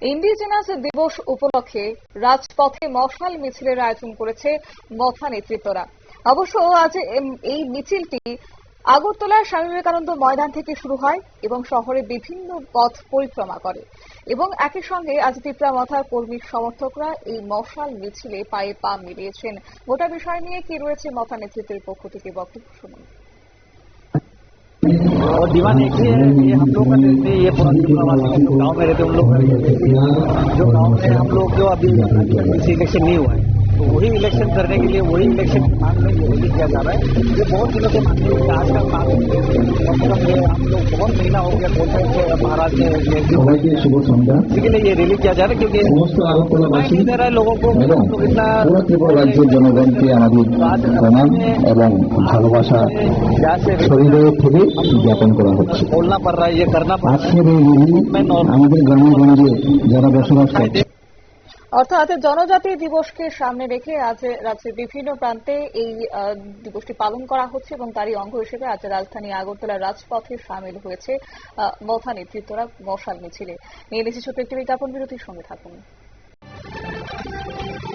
Indigenous দিবস উপলক্ষে রাজপথে মশাল মিছিলের আয়োজন করেছে মথা নেতৃত্বরা। অবশ্য আজ এই মিছিলটি আগরতলার স্বামী বিবেকানন্দ ময়দান থেকে শুরু হয় এবং শহরের বিভিন্ন পথ পরিক্রমা করে এবং একই সঙ্গে আজ তিপ্রা মথার কর্মী সমর্থকরা এই মশাল মিছিলে পায়ে পা মিলিয়েছেন। গোটা বিষয় নিয়ে কি রয়েছে মথা নেতৃত্বের পক্ষ থেকে বক্তব্য শুনুন। और डिमांड एक ही है, ये हम लोग का ये प्रवासी जो गाँव में रहते हैं उन लोग जो गाँव में हम लोग जो अभी इलेक्शन नहीं हुआ है तो वही इलेक्शन करने के लिए वही इलेक्शन की मांग में रैली किया जा रहा है। ये बहुत दिनों से मांग है, आज का मांग कम से कम ये हम लोग बहुत महीना हो गया बोलते हैं कि महाराज ने इसके लिए ये रैली किया जा रहा है क्योंकि नहीं दे रहा है लोगों को इतना রাজ্যের জনগণকে আমাদের প্রণাম এবং ভালোবাসা শরীরের থেকে জ্ঞাপন করা হচ্ছে। बोलना पड़ रहा है, ये करना पड़ रहा है। আজকের এই র্যালি আমাদের গ্রামে গঞ্জে যারা বসবাস করছে অর্থাৎ জনজাতি দিবসকে সামনে রেখে আজ রাজ্যের বিভিন্ন প্রান্তে এই দিবসটি পালন করা হচ্ছে এবং তারই অঙ্গ হিসেবে আজ রাজধানী আগরতলার রাজপথে সামিল হয়েছে মথা নেতৃত্বরা মশাল মিছিলে। নিয়ে নিচ্ছি ছোট্ট একটি বিজ্ঞাপন বিরতির সঙ্গে থাকুন।